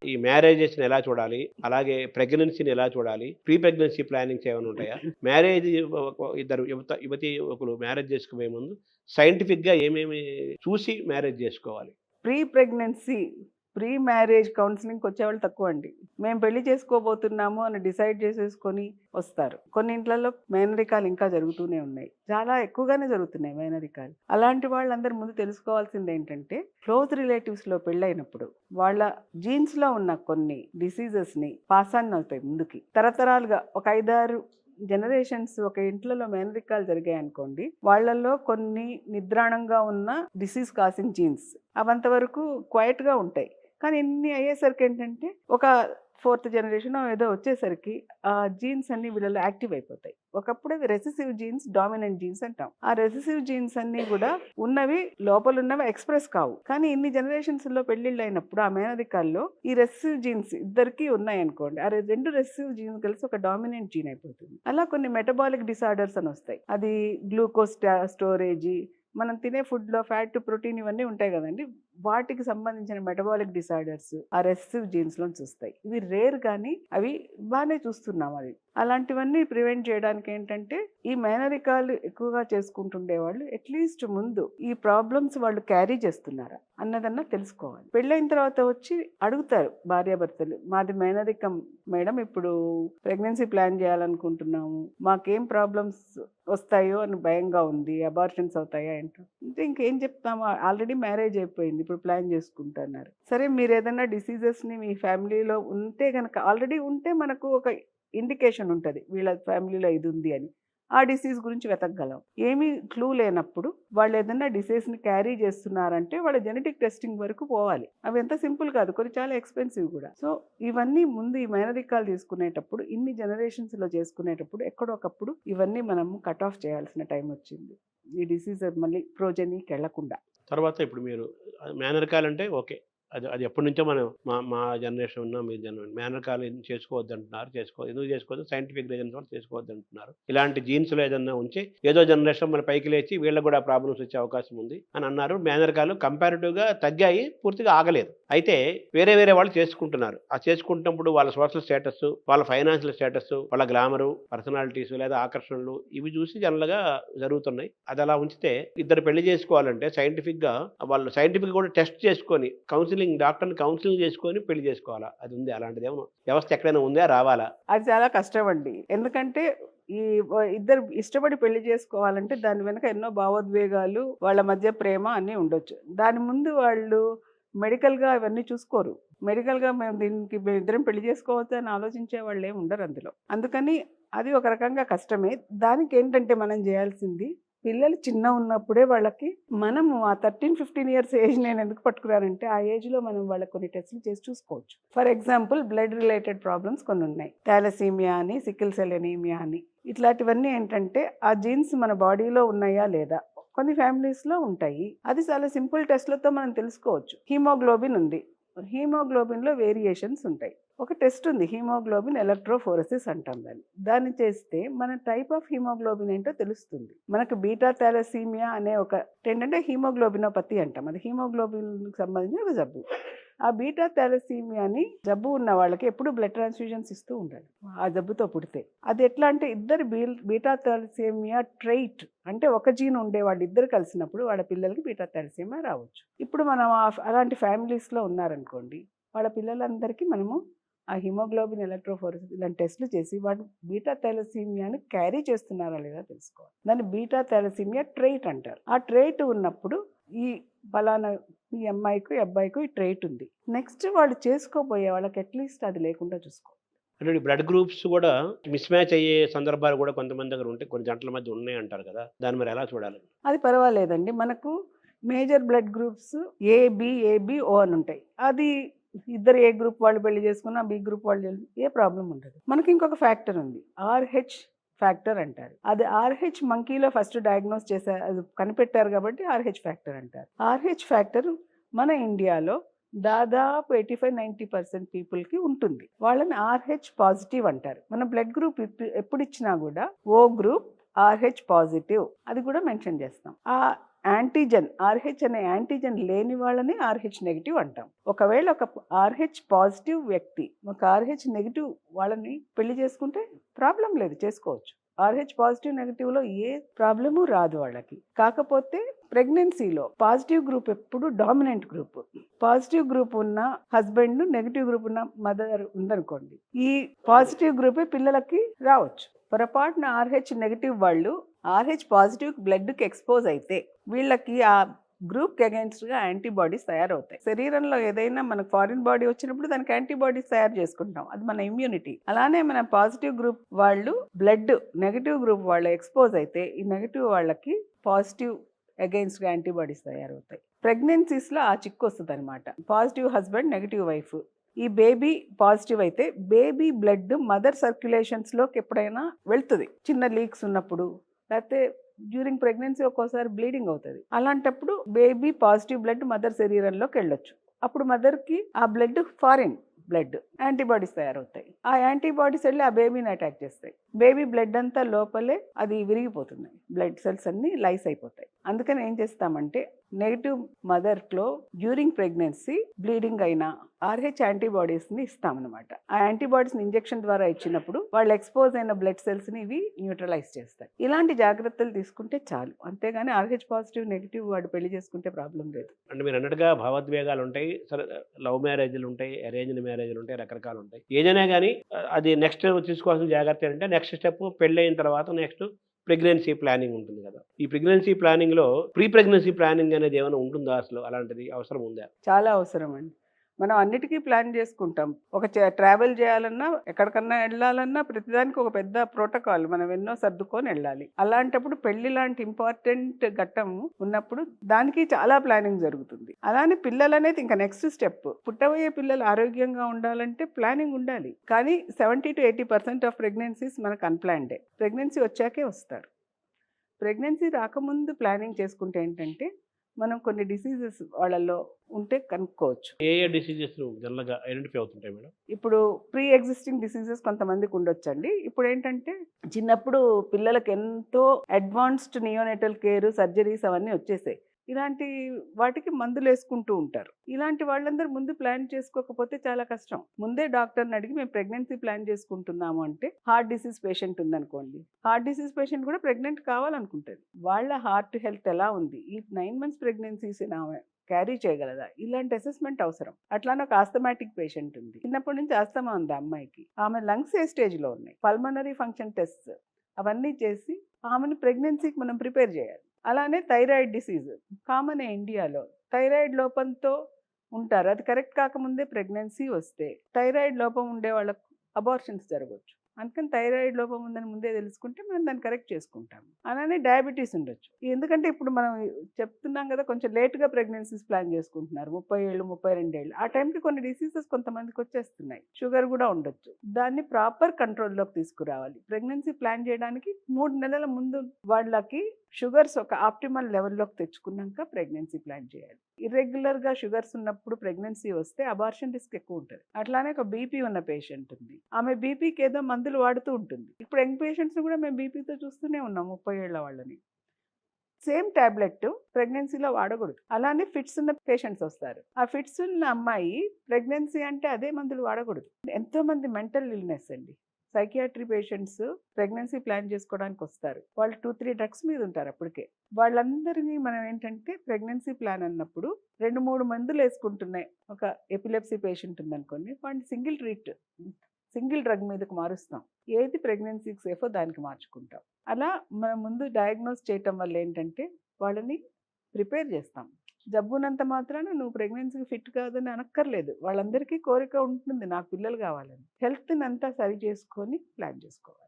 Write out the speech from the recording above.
ఈ మ్యారేజెస్‌ని ఎలా చూడాలి? అలాగే ప్రెగ్నెన్సీని ఎలా చూడాలి? ప్రీ ప్రెగ్నెన్సీ ప్లానింగ్స్ ఏమైనా ఉంటాయా? మ్యారేజ్ ఇద్దరు యువతీ యువకులు మ్యారేజ్ చేసుకునే ముందు సైంటిఫిక్‌గా ఏమేమి చూసి మ్యారేజ్ చేసుకోవాలి? ప్రీ ప్రెగ్నెన్సీ, ప్రీ మ్యారేజ్ కౌన్సిలింగ్‌కి వచ్చేవాళ్ళు తక్కువండి. మేము పెళ్లి చేసుకోబోతున్నాము అని డిసైడ్ చేసేసుకొని వస్తారు. కొన్ని ఇంట్లలో మేనరికాలు ఇంకా జరుగుతూనే ఉన్నాయి. చాలా ఎక్కువగానే జరుగుతున్నాయి మేనరికాలు. అలాంటి వాళ్ళందరూ ముందు తెలుసుకోవాల్సింది ఏంటంటే, క్లోజ్ రిలేటివ్స్‌లో పెళ్ళైనప్పుడు వాళ్ళ జీన్స్‌లో ఉన్న కొన్ని డిసీజెస్‌ని పాస్ ఆన్ అవుతాయి ముందుకి. తరతరాలుగా ఒక 5, 6 జనరేషన్స్ ఒక ఇంట్లలో మేనరికాలు జరిగాయనుకోండి, వాళ్ళల్లో కొన్ని నిద్రాణంగా ఉన్న డిసీజ్ కాసింగ్ జీన్స్ అవంతవరకు క్వైట్‌గా ఉంటాయి. కానీ ఇన్ని అయ్యేసరికి ఏంటంటే, ఒక 4th జనరేషన్ ఏదో వచ్చేసరికి ఆ జీన్స్ అన్ని వీళ్ళలో యాక్టివ్ అయిపోతాయి. ఒకప్పుడు అవి రెసెసివ్ జీన్స్, డామినెంట్ జీన్స్ అంటాం. ఆ రెసెసివ్ జీన్స్ అన్ని కూడా ఉన్నవి, లోపల ఉన్నవి ఎక్స్ప్రెస్ కావు. కానీ ఇన్ని జనరేషన్స్లో పెళ్లిళ్ళు అయినప్పుడు ఆ మేనరికాల్లో ఈ రెసెసివ్ జీన్స్ ఇద్దరికి ఉన్నాయనుకోండి, ఆ 2 రెసెసివ్ జీన్స్ కలిసి ఒక డామినెంట్ జీన్ అయిపోతుంది. అలా కొన్ని మెటబాలిక్ డిసార్డర్స్ అని వస్తాయి. అది గ్లూకోజ్ స్టోరేజ్, మనం తినే ఫుడ్లో ఫ్యాట్, ప్రోటీన్ ఇవన్నీ ఉంటాయి కదండి, వాటికి సంబంధించిన మెటబాలిక్ డిసార్డర్స్ ఆ రెసెసివ్ జీన్స్లోంచి వస్తాయి. ఇవి రేర్, కానీ అవి బాగానే చూస్తున్నాం. అది అలాంటివన్నీ ప్రివెంట్ చేయడానికి ఏంటంటే, ఈ మేనరికాలు ఎక్కువగా చేసుకుంటుండే వాళ్ళు అట్లీస్ట్ ముందు ఈ ప్రాబ్లమ్స్ వాళ్ళు క్యారీ చేస్తున్నారా అన్నదన్నా తెలుసుకోవాలి. పెళ్ళైన తర్వాత వచ్చి అడుగుతారు భార్యాభర్తలు, మాది మేనరికం మేడం, ఇప్పుడు ప్రెగ్నెన్సీ ప్లాన్ చేయాలనుకుంటున్నాము, మాకేం ప్రాబ్లమ్స్ వస్తాయో అని భయంగా ఉంది, అబార్షన్స్ అవుతాయా ఏంటో. అంటే ఇంకేం చెప్తాము, ఆల్రెడీ మ్యారేజ్ అయిపోయింది, ఇప్పుడు ప్లాన్ చేసుకుంటున్నారు. సరే, మీరు ఏదైనా డిసీజెస్ని మీ ఫ్యామిలీలో ఉంటే కనుక, ఆల్రెడీ ఉంటే మనకు ఒక ఇండికేషన్ ఉంటుంది వీళ్ళ ఫ్యామిలీలో ఇది ఉంది అని. ఆ డిసీజ్ గురించి వెతకగలం. ఏమీ క్లూ లేనప్పుడు వాళ్ళు ఏదైనా డిసీజ్ని క్యారీ చేస్తున్నారంటే వాళ్ళ జెనెటిక్ టెస్టింగ్ వరకు పోవాలి. అవి ఎంత సింపుల్ కాదు, కొన్ని చాలా ఎక్స్పెన్సివ్ కూడా. సో ఇవన్నీ ముందు ఈ మేనరికాలు తీసుకునేటప్పుడు, ఇన్ని జనరేషన్స్లో చేసుకునేటప్పుడు ఎక్కడొకప్పుడు ఇవన్నీ మనం కట్ ఆఫ్ చేయాల్సిన టైం వచ్చింది, ఈ డిసీజ్ మళ్ళీ ప్రోజనీకి వెళ్లకుండా. తర్వాత ఇప్పుడు మీరు మేనరికాలంటే ఓకే. అది అది ఎప్పటినుంచో మనం మా జనరేషన్ ఉన్న మీ మేనరికాలు చేసుకోవద్దంటున్నారు. ఎందుకు చేసుకోవద్దు? సైంటిఫిక్ రీజన్స్ వల్ల చేసుకోవద్దంటున్నారు. ఇలాంటి జీన్స్‌లో ఏదన్నా ఉంచి ఏదో జనరేషన్ మన పైకి లేచి వీళ్ళకి కూడా ప్రాబ్లమ్స్ వచ్చే అవకాశం ఉంది అని అన్నారు. మేనరికాలు కంపారిటివ్‌గా తగ్గాయి, పూర్తిగా ఆగలేదు. అయితే వేరే వేరే వాళ్ళు చేసుకుంటున్నారు. ఆ చేసుకుంటున్నప్పుడు వాళ్ళ సోషల్ స్టేటస్, వాళ్ళ ఫైనాన్షియల్ స్టేటస్, వాళ్ళ గ్లామరు, పర్సనాలిటీస్ లేదా ఆకర్షణలు ఇవి చూసి జనరల్‌గా జరుగుతున్నాయి. అది అలా ఉంచితే ఇద్దరు పెళ్లి చేసుకోవాలంటే వాళ్ళు సైంటిఫిక్‌గా కూడా టెస్ట్ చేసుకొని డాక్టర్‌ని కౌన్సిలింగ్ చేసుకొని పెళ్లి చేసుకోవాలా? అది ఉంది, అలాంటిదేమో వ్యవస్థ ఎక్కడైనా ఉందా? రావాలా? అది చాలా కష్టం అండి. ఎందుకంటే ఈ ఇద్దరు ఇష్టపడి పెళ్లి చేసుకోవాలంటే దాని వెనక ఎన్నో భావోద్వేగాలు, వాళ్ళ మధ్య ప్రేమ అన్నీ ఉండొచ్చు. దాని ముందు వాళ్ళు మెడికల్గా అవన్నీ చూసుకోరు. మెడికల్గా మేము ఇద్దరం పెళ్లి చేసుకోవచ్చు అని ఆలోచించే వాళ్ళు ఏమి ఉండరు అందులో. అందుకని అది ఒక రకంగా కష్టమే. దానికి ఏంటంటే మనం చేయాల్సింది, పిల్లలు చిన్న ఉన్నప్పుడే వాళ్ళకి మనము ఆ 13-15 ఇయర్స్ ఏజ్ నేను ఎందుకు పట్టుకున్నానంటే, ఆ ఏజ్లో మనం వాళ్ళకి కొన్ని టెస్టులు చేసి చూసుకోవచ్చు. For example, blood related problems కొన్ని ఉన్నాయి. థాలసీమియా అని, సికిల్ సెల్ ఎనీమియా అని. ఇట్లాంటివన్నీ ఏంటంటే ఆ జీన్స్ మన బాడీలో ఉన్నాయా లేదా, కొన్ని ఫ్యామిలీస్లో ఉంటాయి. అది చాలా సింపుల్ టెస్ట్లతో మనం తెలుసుకోవచ్చు. హీమోగ్లోబిన్ ఉంది, హీమోగ్లోబిన్లో వేరియేషన్స్ ఉంటాయి. ఒక టెస్ట్ ఉంది, హీమోగ్లోబిన్ ఎలక్ట్రోఫోరసిస్ అంటాం దాన్ని చేస్తే మన టైప్ ఆఫ్ హీమోగ్లోబిన్ ఏంటో తెలుస్తుంది. మనకు బీటా థాలసీమియా అనే ఏంటంటే హీమోగ్లోబినోపతి అంటాం, అది హీమోగ్లోబిన్కి సంబంధించిన ఒక జబ్బు. ఆ బీటా థాలసీమియాని జబ్బు ఉన్న వాళ్ళకి ఎప్పుడు బ్లడ్ ట్రాన్స్ఫ్యూజన్స్ ఇస్తూ ఉండాలి ఆ జబ్బుతో పుడితే. అది ఎట్లా అంటే, ఇద్దరు బీటా థాలసీమియా ట్రైట్ అంటే ఒక జీన్ ఉండే వాళ్ళు ఇద్దరు కలిసినప్పుడు వాళ్ళ పిల్లలకి బీటా థాలసీమియా రావచ్చు. ఇప్పుడు మనం అలాంటి ఫ్యామిలీస్లో ఉన్నారనుకోండి, వాళ్ళ పిల్లలందరికీ మనము ఆ హిమోగ్లోబిన్ ఎలక్ట్రోఫోరసిస్ ఇలాంటి టెస్టులు చేసి వాడు బీటా థాలసీమియాని క్యారీ చేస్తున్నారా లేదా తెలుసుకోవాలి. దాన్ని బీటా థాలసీమియా ట్రైట్ అంటారు. ఆ ట్రైట్ ఉన్నప్పుడు ఈ ఫలానా ఈ అమ్మాయికి అబ్బాయికి ఈ ట్రైట్ ఉంది, నెక్స్ట్ వాళ్ళు చేసుకోబోయే వాళ్ళకి అట్లీస్ట్ అది లేకుండా చూసుకోవాలి. అంటే బ్లడ్ గ్రూప్స్ కూడా మిస్ మ్యాచ్ అయ్యే సందర్భాలు కూడా కొంతమంది దగ్గర ఉంటాయి, కొన్ని జంటల మధ్య ఉన్నాయి అంటారు కదా, దాన్ని మరి ఎలా చూడాలి? అది పర్వాలేదండి, మనకు మేజర్ బ్లడ్ గ్రూప్స్ ఏబి ఓ అని ఉంటాయి. అది ఇద్దరు ఏ గ్రూప్ వాళ్ళు పెళ్లి చేసుకున్నా బి గ్రూప్ వాళ్ళు ఏ ప్రాబ్లం ఉండదు. మనకి ఇంకొక ఫ్యాక్టర్ ఉంది, RH ఫ్యాక్టర్ అంటారు. అది RH మంకీలో ఫస్ట్ డయాగ్నోస్ చేశారు, అది కనిపెట్టారు కాబట్టి RH ఫ్యాక్టర్ అంటారు. RH ఫ్యాక్టర్ మన ఇండియాలో దాదాపు 85-90% పీపుల్కి ఉంటుంది. వాళ్ళని RH పాజిటివ్ అంటారు. మన బ్లడ్ గ్రూప్ ఎప్పుడు ఇచ్చినా కూడా O గ్రూప్ RH పాజిటివ్ అది కూడా మెన్షన్ చేస్తాం. ఆ యాంటీజెన్ RH అనే యాంటీజెన్ లేని వాళ్ళని RH నెగిటివ్ అంటాం. ఒకవేళ ఒక RH పాజిటివ్ వ్యక్తి ఒక RH నెగిటివ్ వాళ్ళని పెళ్లి చేసుకుంటే ప్రాబ్లం లేదు, చేసుకోవచ్చు. RH పాజిటివ్ నెగిటివ్లో ఏ ప్రాబ్లము రాదు వాళ్ళకి. కాకపోతే ప్రెగ్నెన్సీలో పాజిటివ్ గ్రూప్ ఎప్పుడు డామినెంట్ గ్రూప్. పాజిటివ్ గ్రూప్ ఉన్న హస్బెండ్, నెగిటివ్ గ్రూప్ ఉన్న మదర్ ఉందనుకోండి, ఈ పాజిటివ్ గ్రూపే పిల్లలకి రావచ్చు. పొరపాటున RH నెగిటివ్ వాళ్ళు RH పాజిటివ్ బ్లడ్కి ఎక్స్పోజ్ అయితే వీళ్ళకి ఆ గ్రూప్కి అగైన్స్ట్గా యాంటీబాడీస్ తయారవుతాయి. శరీరంలో ఏదైనా మనకు ఫారిన్ బాడీ వచ్చినప్పుడు దానికి యాంటీబాడీస్ తయారు చేసుకుంటాం, అది మన ఇమ్యూనిటీ. అలానే మన పాజిటివ్ గ్రూప్ వాళ్ళు బ్లడ్ నెగిటివ్ గ్రూప్ వాళ్ళు ఎక్స్పోజ్ అయితే ఈ నెగిటివ్ వాళ్ళకి పాజిటివ్ అగైన్స్ట్గా యాంటీబాడీస్ తయారవుతాయి. ప్రెగ్నెన్సీస్లో ఆ చిక్కు వస్తుంది అనమాట. పాజిటివ్ హస్బెండ్, నెగిటివ్ వైఫ్, ఈ బేబీ పాజిటివ్ అయితే బేబీ బ్లడ్ మదర్ సర్క్యులేషన్స్లోకి ఎప్పుడైనా వెళ్తుంది, చిన్న లీక్స్ ఉన్నప్పుడు, లేకపోతే డ్యూరింగ్ ప్రెగ్నెన్సీ ఒక్కోసారి బ్లీడింగ్ అవుతుంది. అలాంటప్పుడు బేబీ పాజిటివ్ బ్లడ్ మదర్ శరీరంలోకి వెళ్ళొచ్చు. అప్పుడు మదర్కి ఆ బ్లడ్ ఫారిన్ బ్లడ్ యాంటీబాడీస్ తయారవుతాయి. ఆ యాంటీబాడీస్ వెళ్ళి ఆ బేబీని అటాక్ చేస్తాయి. బేబీ బ్లడ్ అంతా లోపలే అది విరిగిపోతుంది, బ్లడ్ సెల్స్ అన్నీ లైస్ అయిపోతాయి. అందుకని ఏం చేస్తామంటే నెగిటివ్ మదర్లో డ్యూరింగ్ ప్రెగ్నెన్సీ బ్లీడింగ్ అయినా RH యాంటీబాడీస్ని ఇస్తామన్నమాట. ఆ యాంటీబాడీస్ని ఇంజెక్షన్ ద్వారా ఇచ్చినప్పుడు వాళ్ళు ఎక్స్పోజ్ అయిన బ్లడ్ సెల్స్ని ఇవి న్యూట్రలైజ్ చేస్తాయి. ఇలాంటి జాగ్రత్తలు తీసుకుంటే చాలు. అంతేగాని RH పాజిటివ్ నెగిటివ్ వాడు పెళ్లి చేసుకుంటే ప్రాబ్లం లేదు. అంటే మీరు అన్నట్టుగా భావోద్వేగాలు ఉంటాయి, సరే లవ్ మ్యారేజ్లు ఉంటాయి, అరేంజ్డ్ మ్యారేజ్లు ఉంటాయి, రకరకాలు ఉంటాయి. ఏదైనా కానీ అది నెక్స్ట్ తీసుకోవాల్సిన జాగ్రత్త ఏంటంటే నెక్స్ట్ స్టెప్ పెళ్ళి అయిన తర్వాత నెక్స్ట్ ప్రెగ్నెన్సీ ప్లానింగ్ ఉంటుంది కదా. ఈ ప్రెగ్నెన్సీ ప్లానింగ్లో ప్రీ ప్రెగ్నెన్సీ ప్లానింగ్ అనేది ఏమైనా ఉంటుందా, అసలు అలాంటిది అవసరం ఉందా? చాలా అవసరం అండి. మనం అన్నిటికీ ప్లాన్ చేసుకుంటాం. ఒక ట్రావెల్ చేయాలన్నా, ఎక్కడికన్నా వెళ్ళాలన్నా ప్రతిదానికి ఒక పెద్ద ప్రోటోకాల్, మనం ఎన్నో సర్దుకొని వెళ్ళాలి. అలాంటప్పుడు పెళ్లి లాంటి ఇంపార్టెంట్ ఘట్టం ఉన్నప్పుడు దానికి చాలా ప్లానింగ్ జరుగుతుంది. అలానే పిల్లలు అనేది ఇంకా నెక్స్ట్ స్టెప్. పుట్టబోయే పిల్లలు ఆరోగ్యంగా ఉండాలంటే ప్లానింగ్ ఉండాలి. కానీ 70 to 80% ఆఫ్ ప్రెగ్నెన్సీస్ మనకు అన్ప్లాన్డే. ప్రెగ్నెన్సీ వచ్చాకే వస్తారు. ప్రెగ్నెన్సీ రాకముందు ప్లానింగ్ చేసుకుంటే ఏంటంటే మనం కొన్ని డిసీజెస్ వాళ్ళల్లో ఉంటే కనుక్కోవచ్చు. ఏ డిసీజెస్ జనరల్గా ఐడెంటిఫై అవుతుంటాయి మేడం? ఇప్పుడు ప్రీ ఎగ్జిస్టింగ్ డిసీజెస్ కొంతమందికి ఉండొచ్చండి. ఇప్పుడు ఏంటంటే చిన్నప్పుడు పిల్లలకు ఎంతో అడ్వాన్స్డ్ నియోనేటల్ కేర్, సర్జరీస్ అవన్నీ వచ్చేసాయి. ఇలాంటి వాటికి మందులు వేసుకుంటూ ఉంటారు. ఇలాంటి వాళ్ళందరూ ముందు ప్లాన్ చేసుకోకపోతే చాలా కష్టం. ముందే డాక్టర్ని అడిగి మేము ప్రెగ్నెన్సీ ప్లాన్ చేసుకుంటున్నాము అంటే, హార్ట్ డిసీజ్ పేషెంట్ ఉందనుకోండి, హార్ట్ డిసీజ్ పేషెంట్ కూడా ప్రెగ్నెంట్ కావాలనుకుంటుంది. వాళ్ళ హార్ట్ హెల్త్ ఎలా ఉంది, ఈ 9 months ప్రెగ్నెన్సీస్ క్యారీ చేయగలదా, ఇలాంటి అసెస్మెంట్ అవసరం. అట్లానే ఒక ఆస్థమాటిక్ పేషెంట్ ఉంది, చిన్నప్పటి నుంచి ఆస్తమా ఉంది అమ్మాయికి, ఆమె లంగ్స్ ఏ స్టేజ్లో ఉన్నాయి, పల్మనరీ ఫంక్షన్ టెస్ట్ అవన్నీ చేసి ఆమెను ప్రెగ్నెన్సీకి మనం ప్రిపేర్ చేయాలి. అలానే థైరాయిడ్ డిసీజ్ కామన్ ఇండియాలో. థైరాయిడ్ లోపంతో ఉంటారు, అది కరెక్ట్ కాకముందే ప్రెగ్నెన్సీ వస్తే థైరాయిడ్ లోపం ఉండే వాళ్ళకు అబార్షన్స్ జరగవచ్చు. అందుకని థైరాయిడ్ లోపం ఉందని ముందే తెలుసుకుంటే మనం దాన్ని కరెక్ట్ చేసుకుంటాం. అలానే డయాబెటీస్ ఉండొచ్చు. ఎందుకంటే ఇప్పుడు మనం చెప్తున్నాం కదా, కొంచెం లేట్గా ప్రెగ్నెన్సీస్ ప్లాన్ చేసుకుంటున్నారు, 30 ఏళ్ళు 32 ఏళ్ళు. ఆ టైంకి కొన్ని డిసీజెస్ కొంతమందికి వచ్చేస్తున్నాయి. షుగర్ కూడా ఉండొచ్చు. దాన్ని ప్రాపర్ కంట్రోల్లోకి తీసుకురావాలి. ప్రెగ్నెన్సీ ప్లాన్ చేయడానికి 3 నెలల ముందు వాళ్ళకి షుగర్స్ ఒక ఆప్టిమల్ లెవెల్లోకి తెచ్చుకున్నాక ప్రెగ్నెన్సీ ప్లాన్ చేయాలి. ఇర్రెగ్యులర్గా షుగర్స్ ఉన్నప్పుడు ప్రెగ్నెన్సీ వస్తే అబార్షన్ రిస్క్ ఎక్కువ ఉంటుంది. అట్లానే ఒక బీపీ ఉన్న పేషెంట్ ఉంది, ఆమె బీపీకి ఏదో మందులు వాడుతూ ఉంటుంది. ఇప్పుడు యంగ్ పేషెంట్స్ని కూడా మేము బీపీతో చూస్తూనే ఉన్నాం, 30 ఏళ్ల వాళ్ళని. సేమ్ టాబ్లెట్ ప్రెగ్నెన్సీలో వాడకూడదు. అలానే ఫిట్స్ ఉన్న పేషెంట్స్ వస్తారు, ఆ ఫిట్స్ ఉన్న అమ్మాయి ప్రెగ్నెన్సీ అంటే అదే మందులు వాడకూడదు. ఎంతోమంది మెంటల్ ఇల్నెస్ అండి, సైకియాట్రీ పేషెంట్స్ ప్రెగ్నెన్సీ ప్లాన్ చేసుకోవడానికి వస్తారు, వాళ్ళు 2-3 డ్రగ్స్ మీద ఉంటారు అప్పటికే. వాళ్ళందరినీ మనం ఏంటంటే ప్రెగ్నెన్సీ ప్లాన్ అన్నప్పుడు 2-3 మందులు వేసుకుంటున్నాయి. ఒక ఎపిలెప్సీ పేషెంట్ ఉందనుకోండి, వాడిని సింగిల్ డ్రగ్ మీదకి మారుస్తాం. ఏది ప్రెగ్నెన్సీకి సేఫో దానికి మార్చుకుంటాం. అలా మనం ముందు డయాగ్నోస్ చేయటం వల్ల ఏంటంటే వాళ్ళని ప్రిపేర్ చేస్తాం. జబ్బునంత మాత్రాన నువ్వు ప్రెగ్నెన్సీకి ఫిట్ కాదని అనక్కర్లేదు. వాళ్ళందరికీ కోరిక ఉంటుంది నాకు పిల్లలు కావాలని. హెల్త్ని అంతా సరి చేసుకొని ప్లాన్ చేసుకోవాలి.